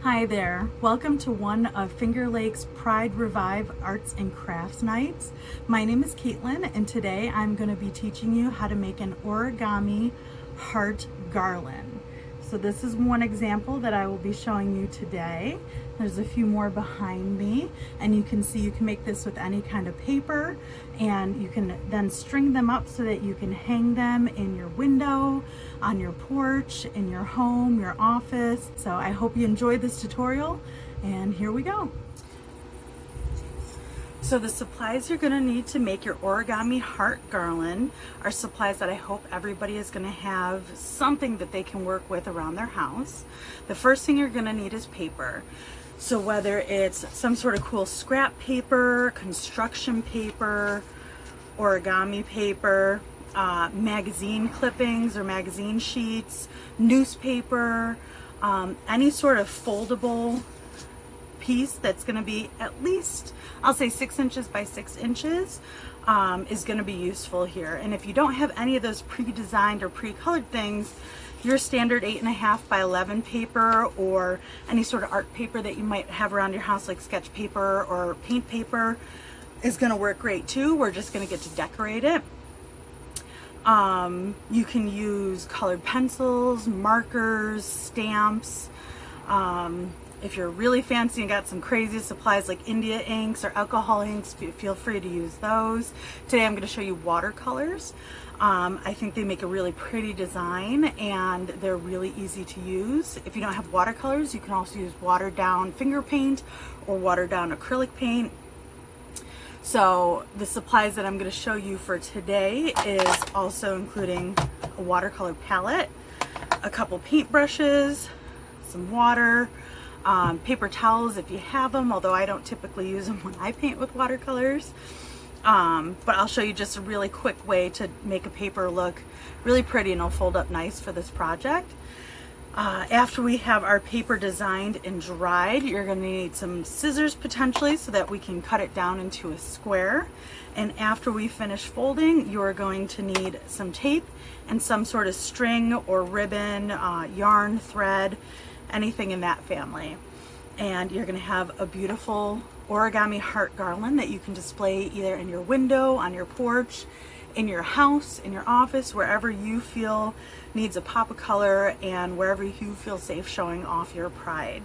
Hi there, welcome to one of Finger Lakes Pride Revive Arts and Crafts Nights. My name is Caitlin and today I'm going to be teaching you how to make an origami heart garland. So this is one example that I will be showing you today. There's a few more behind me and you can see you can make this with any kind of paper, and you can then string them up so that you can hang them in your window, on your porch, in your home, your office. So I hope you enjoyed this tutorial, and here we go. So the supplies you're going to need to make your origami heart garland are supplies that I hope everybody is going to have something that they can work with around their house. The first thing you're going to need is paper. So whether it's some sort of cool scrap paper, construction paper, origami paper, magazine clippings or magazine sheets, newspaper, any sort of foldable piece that's going to be at least, I'll say 6 inches by 6 inches is going to be useful here. And if you don't have any of those pre-designed or pre-colored things, your standard 8.5 by 11 paper or any sort of art paper that you might have around your house, like sketch paper or paint paper, is going to work great too. We're just going to get to decorate it. You can use colored pencils, markers, stamps. If you're really fancy and got some crazy supplies like India inks or alcohol inks, feel free to use those. Today I'm going to show you watercolors. I think they make a really pretty design and they're really easy to use. If you don't have watercolors, you can also use watered down finger paint or watered down acrylic paint. So the supplies that I'm going to show you for today is also including a watercolor palette, a couple paintbrushes, some water, paper towels if you have them, although I don't typically use them when I paint with watercolors. But I'll show you just a really quick way to make a paper look really pretty and it'll fold up nice for this project. After we have our paper designed and dried, you're going to need some scissors potentially so that we can cut it down into a square. And after we finish folding, you're going to need some tape and some sort of string or ribbon, yarn, thread, anything in that family. And you're going to have a beautiful origami heart garland that you can display either in your window, on your porch, in your house, in your office, wherever you feel needs a pop of color and wherever you feel safe showing off your pride.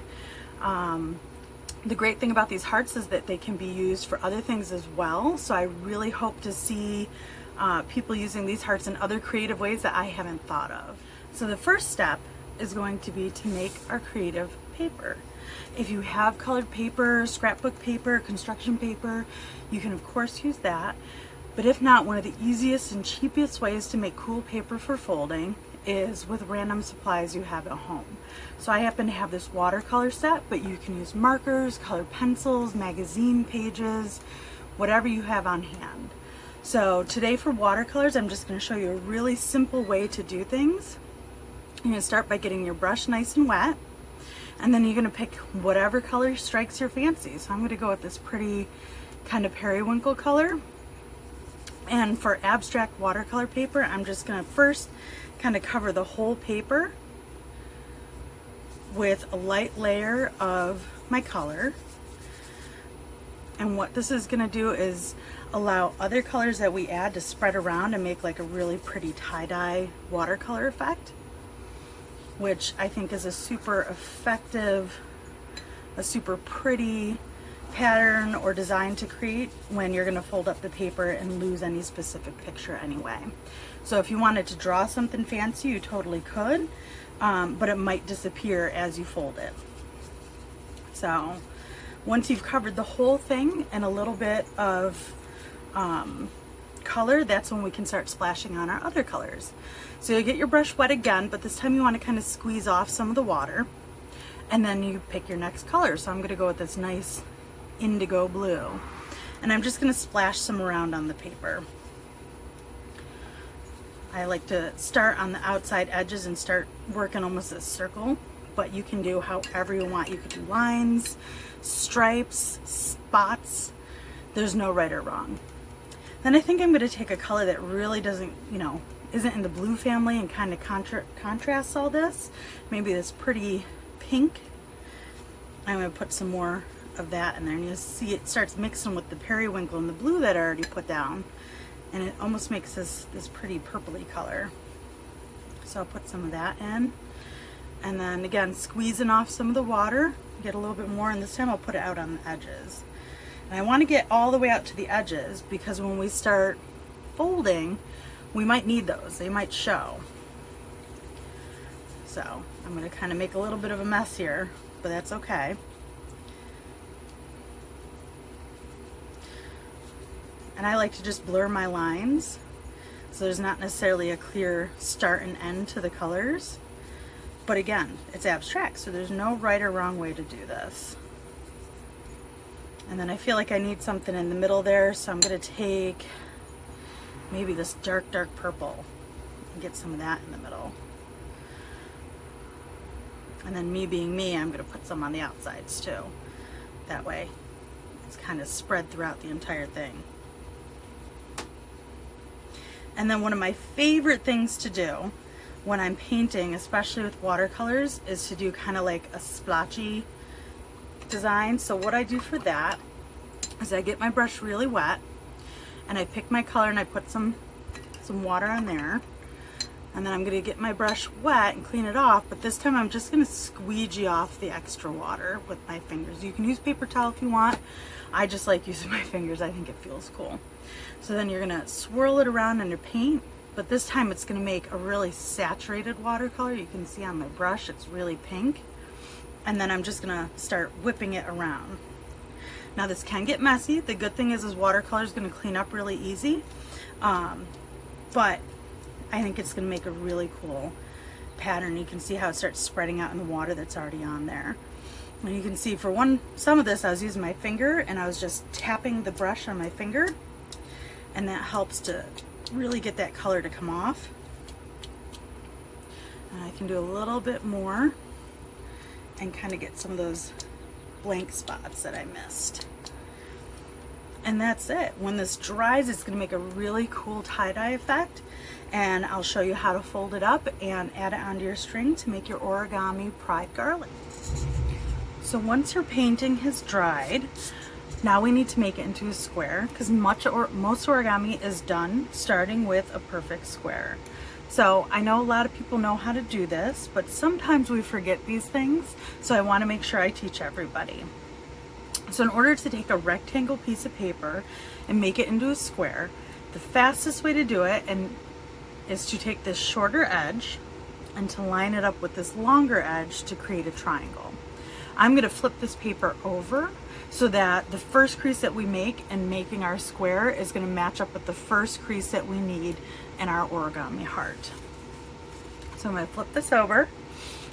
The great thing about these hearts is that they can be used for other things as well. So I really hope to see people using these hearts in other creative ways that I haven't thought of. So the first step is going to be to make our creative paper. If you have colored paper, scrapbook paper, construction paper, you can of course use that. But if not, one of the easiest and cheapest ways to make cool paper for folding is with random supplies you have at home. So I happen to have this watercolor set, but you can use markers, colored pencils, magazine pages, whatever you have on hand. So today for watercolors, I'm just going to show you a really simple way to do things. You're going to start by getting your brush nice and wet, and then you're going to pick whatever color strikes your fancy. So I'm going to go with this pretty kind of periwinkle color. And for abstract watercolor paper, I'm just going to first kind of cover the whole paper with a light layer of my color. And what this is going to do is allow other colors that we add to spread around and make like a really pretty tie-dye watercolor effect, which I think is a super effective, a super pretty pattern or design to create when you're going to fold up the paper and lose any specific picture anyway. So if you wanted to draw something fancy, you totally could, but it might disappear as you fold it. So once you've covered the whole thing in a little bit of color, that's when we can start splashing on our other colors. So you'll get your brush wet again, but this time you want to kind of squeeze off some of the water, and then you pick your next color. So I'm going to go with this nice indigo blue, and I'm just going to splash some around on the paper. I like to start on the outside edges and start working almost a circle, but you can do however you want. You could do lines, stripes, spots. There's no right or wrong. Then I think I'm going to take a color that really doesn't, isn't in the blue family and kind of contrasts all this. Maybe this pretty pink. I'm going to put some more of that in there, and you'll see it starts mixing with the periwinkle and the blue that I already put down, and it almost makes this pretty purpley color. So I'll put some of that in, and then again squeezing off some of the water, get a little bit more, and this time I'll put it out on the edges. And I want to get all the way out to the edges because when we start folding, we might need those. They might show. So I'm going to kind of make a little bit of a mess here, but that's okay. And I like to just blur my lines so there's not necessarily a clear start and end to the colors. But again, it's abstract, so there's no right or wrong way to do this. And then I feel like I need something in the middle there, so I'm going to take maybe this dark purple and get some of that in the middle. And then me being me, I'm going to put some on the outsides too. That way it's kind of spread throughout the entire thing. And then one of my favorite things to do when I'm painting, especially with watercolors, is to do kind of like a splotchy design. So what I do for that is I get my brush really wet and I pick my color and I put some water on there. And then I'm going to get my brush wet and clean it off, but this time I'm just going to squeegee off the extra water with my fingers. You can use paper towel if you want. I just like using my fingers. I think it feels cool. So then you're going to swirl it around in your paint, but this time it's going to make a really saturated watercolor. You can see on my brush it's really pink. And then I'm just going to start whipping it around. Now this can get messy. The good thing is watercolor is going to clean up really easy, but I think it's going to make a really cool pattern. You can see how it starts spreading out in the water that's already on there. And you can see for some of this I was using my finger and I was just tapping the brush on my finger, and that helps to really get that color to come off. And I can do a little bit more and kind of get some of those blank spots that I missed. And that's it. When this dries, it's going to make a really cool tie-dye effect, and I'll show you how to fold it up and add it onto your string to make your origami pride garland. So once your painting has dried, now we need to make it into a square, because most origami is done starting with a perfect square. So I know a lot of people know how to do this, but sometimes we forget these things, so I want to make sure I teach everybody. So in order to take a rectangle piece of paper and make it into a square, the fastest way to do it is to take this shorter edge and to line it up with this longer edge to create a triangle. I'm going to flip this paper over so that the first crease that we make in making our square is going to match up with the first crease that we need in our origami heart. So I'm going to flip this over,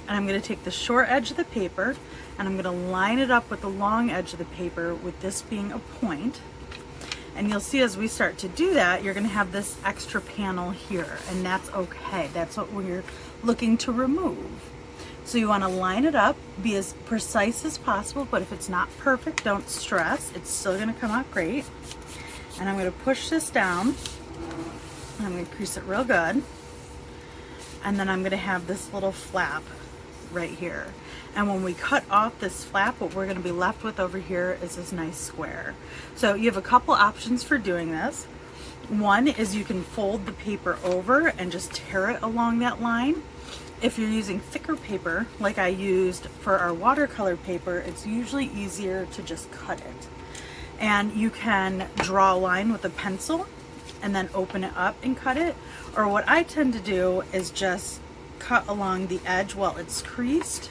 and I'm going to take the short edge of the paper and I'm going to line it up with the long edge of the paper, with this being a point. And you'll see as we start to do that, you're going to have this extra panel here, and that's okay. That's what we're looking to remove. So you want to line it up, be as precise as possible, but if it's not perfect, don't stress. It's still going to come out great. And I'm going to push this down, and I'm going to crease it real good. And then I'm going to have this little flap right here. And when we cut off this flap, what we're going to be left with over here is this nice square. So you have a couple options for doing this. One is you can fold the paper over and just tear it along that line. If you're using thicker paper, like I used for our watercolor paper, it's usually easier to just cut it. And you can draw a line with a pencil and then open it up and cut it. Or what I tend to do is just cut along the edge while it's creased.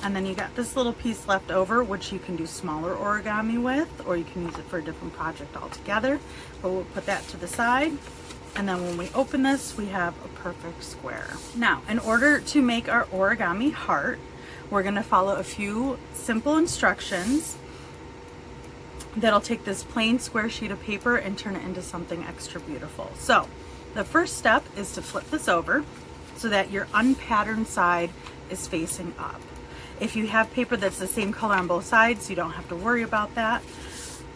And then you got this little piece left over, which you can do smaller origami with, or you can use it for a different project altogether. But we'll put that to the side. And then when we open this, we have a perfect square. Now, in order to make our origami heart, we're going to follow a few simple instructions that'll take this plain square sheet of paper and turn it into something extra beautiful. So the first step is to flip this over so that your unpatterned side is facing up. If you have paper that's the same color on both sides, you don't have to worry about that.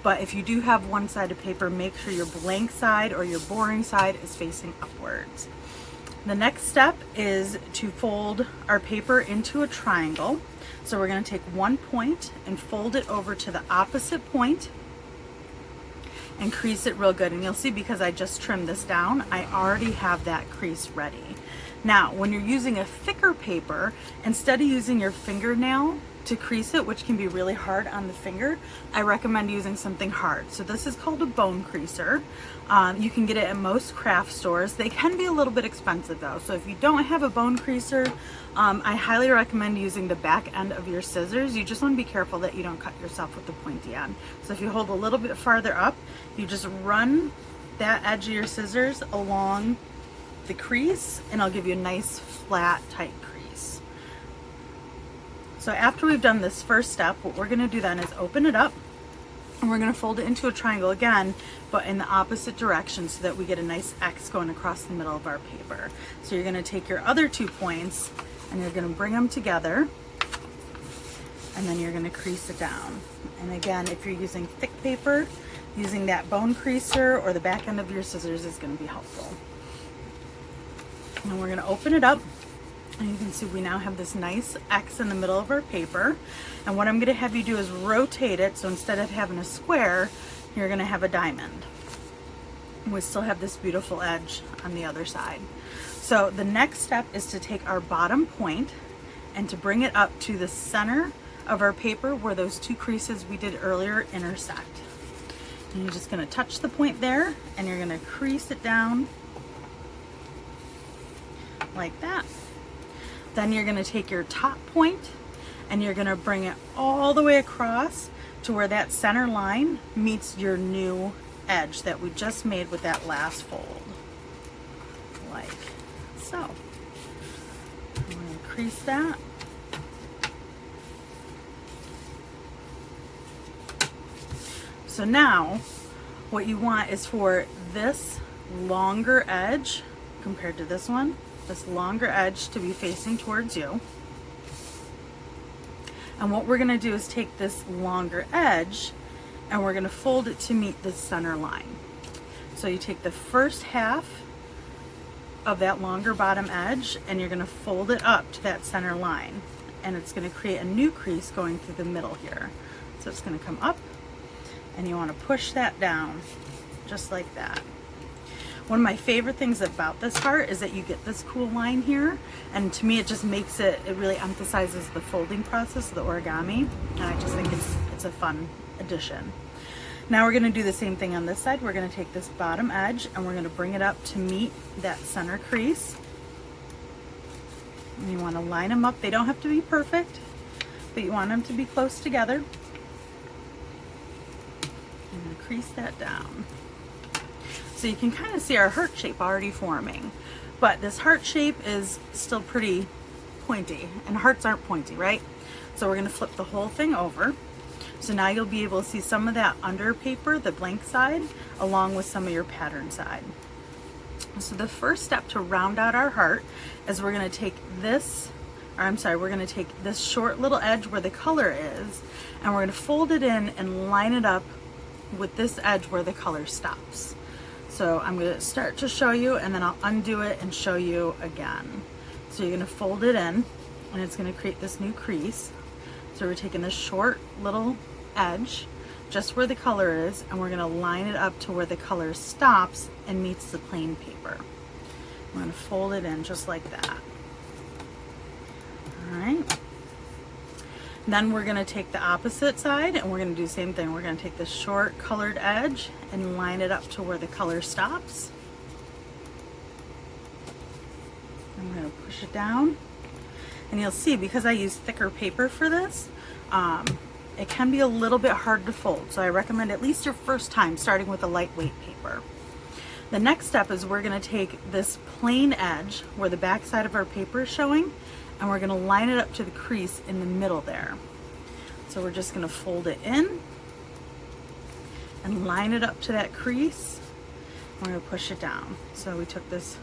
But if you do have one side of paper, make sure your blank side or your boring side is facing upwards. The next step is to fold our paper into a triangle. So we're going to take one point and fold it over to the opposite point and crease it real good. And you'll see, because I just trimmed this down, I already have that crease ready. Now, when you're using a thicker paper, instead of using your fingernail to crease it, which can be really hard on the finger, I recommend using something hard. So this is called a bone creaser. You can get it at most craft stores. They can be a little bit expensive though. So if you don't have a bone creaser, I highly recommend using the back end of your scissors. You just want to be careful that you don't cut yourself with the pointy end. So if you hold a little bit farther up, you just run that edge of your scissors along the crease, and I'll give you a nice flat tight crease. So after we've done this first step, what we're going to do then is open it up, and we're going to fold it into a triangle again, but in the opposite direction, so that we get a nice X going across the middle of our paper. So you're going to take your other 2 points and you're going to bring them together, and then you're going to crease it down. And again, if you're using thick paper, using that bone creaser or the back end of your scissors is going to be helpful. And we're going to open it up, and you can see we now have this nice X in the middle of our paper. And what I'm going to have you do is rotate it, so instead of having a square, you're going to have a diamond. And we still have this beautiful edge on the other side. So the next step is to take our bottom point and to bring it up to the center of our paper where those 2 creases we did earlier intersect. And you're just going to touch the point there, and you're going to crease it down like that. Then you're going to take your top point and you're going to bring it all the way across to where that center line meets your new edge that we just made with that last fold, like so. I'm going to crease that. So now what you want is for this longer edge compared to this one, this longer edge to be facing towards you. And what we're going to do is take this longer edge and we're going to fold it to meet the center line. So you take the first half of that longer bottom edge and you're going to fold it up to that center line, and it's going to create a new crease going through the middle here. So it's going to come up, and you want to push that down just like that. One of my favorite things about this heart is that you get this cool line here, and to me it just makes it really emphasizes the folding process of the origami, and I just think it's a fun addition. Now we're going to do the same thing on this side. We're going to take this bottom edge and we're going to bring it up to meet that center crease. And you want to line them up. They don't have to be perfect, but you want them to be close together. I'm going to crease that down. So you can kind of see our heart shape already forming, but this heart shape is still pretty pointy, and hearts aren't pointy, right? So we're going to flip the whole thing over. So now you'll be able to see some of that under paper, the blank side, along with some of your pattern side. So the first step to round out our heart is we're going to take this, we're going to take this short little edge where the color is, and we're going to fold it in and line it up with this edge where the color stops. So I'm going to start to show you, and then I'll undo it and show you again. So you're going to fold it in, and it's going to create this new crease. So we're taking this short little edge just where the color is, and we're going to line it up to where the color stops and meets the plain paper. I'm going to fold it in just like that. All right. Then we're going to take the opposite side and we're going to do the same thing. We're going to take this short colored edge and line it up to where the color stops. I'm going to push it down. And you'll see, because I use thicker paper for this, it can be a little bit hard to fold. So I recommend at least your first time starting with a lightweight paper. The next step is we're going to take this plain edge where the back side of our paper is showing, and we're going to line it up to the crease in the middle there. So we're just going to fold it in and line it up to that crease. We're going to push it down. So we took this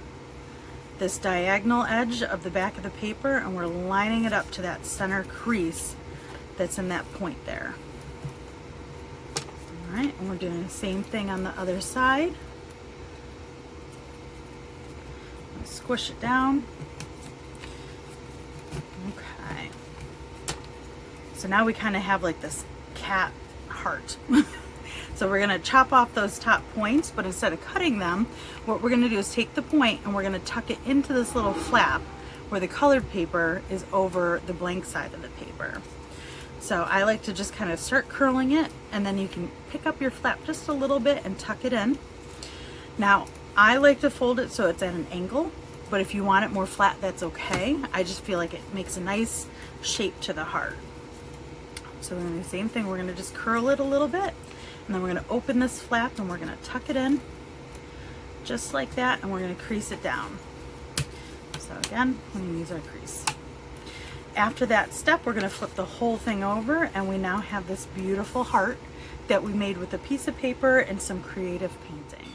diagonal edge of the back of the paper and we're lining it up to that center crease that's in that point there. All right, and we're doing the same thing on the other side. Squish it down. Okay. So now we kind of have like this cat heart. So we're gonna chop off those top points, but instead of cutting them, what we're gonna do is take the point and we're gonna tuck it into this little flap where the colored paper is over the blank side of the paper. So I like to just kind of start curling it, and then you can pick up your flap just a little bit and tuck it in. Now, I like to fold it so it's at an angle, but if you want it more flat, that's okay. I just feel like it makes a nice shape to the heart. So we're gonna do the same thing. We're gonna just curl it a little bit, and then we're gonna open this flap and we're gonna tuck it in just like that, and we're gonna crease it down. So again, we're gonna use our crease. After that step, we're gonna flip the whole thing over, and we now have this beautiful heart that we made with a piece of paper and some creative painting.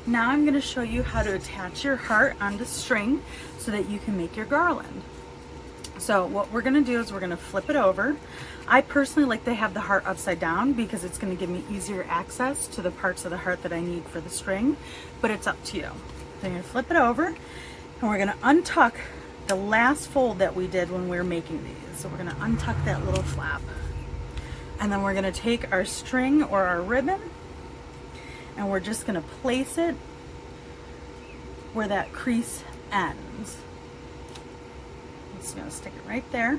Now I'm going to show you how to attach your heart onto string so that you can make your garland. So what we're going to do is we're going to flip it over. I personally like to have the heart upside down because it's going to give me easier access to the parts of the heart that I need for the string, but it's up to you. So you're going to flip it over, and we're going to untuck the last fold that we did when we were making these. So we're going to untuck that little flap, and then we're going to take our string or our ribbon, and we're just going to place it where that crease ends. Just going to stick it right there,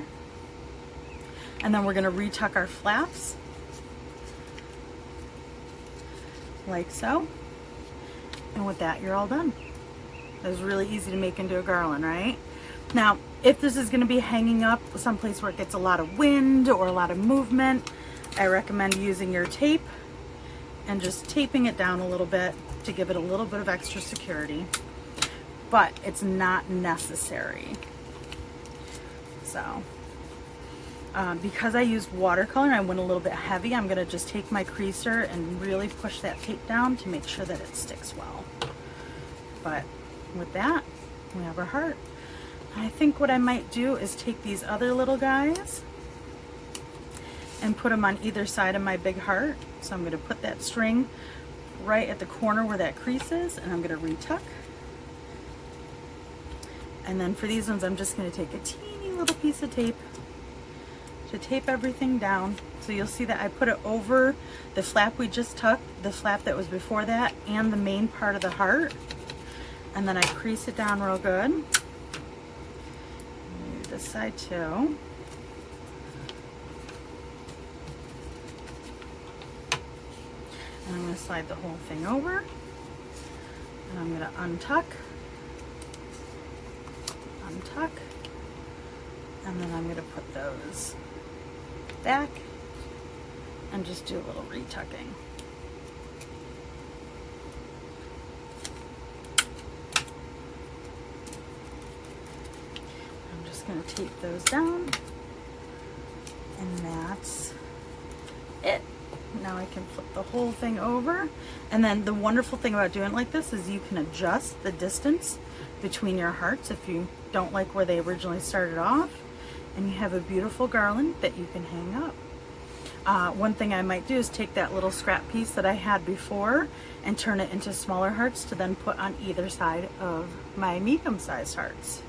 and then we're going to retuck our flaps like so, and with that you're all done. It was really easy to make into a garland, right? Now if this is going to be hanging up someplace where it gets a lot of wind or a lot of movement, I recommend using your tape and just taping it down a little bit to give it a little bit of extra security, but it's not necessary. So because I used watercolor and I went a little bit heavy, I'm going to just take my creaser and really push that tape down to make sure that it sticks well. But with that, we have our heart. I think what I might do is take these other little guys and put them on either side of my big heart. So I'm going to put that string right at the corner where that crease is, and I'm going to retuck. And then for these ones, I'm just going to take a teeny little piece of tape to tape everything down. So you'll see that I put it over the flap we just tucked, the flap that was before that, and the main part of the heart. And then I crease it down real good. Do this side too. And I'm going to slide the whole thing over, and I'm going to untuck, and then I'm going to put those back and just do a little retucking. I'm just going to tape those down And that's it. Now I can flip the whole thing over. And then the wonderful thing about doing it like this is you can adjust the distance between your hearts if you don't like where they originally started off. And you have a beautiful garland that you can hang up. One thing I might do is take that little scrap piece that I had before and turn it into smaller hearts to then put on either side of my medium-sized hearts.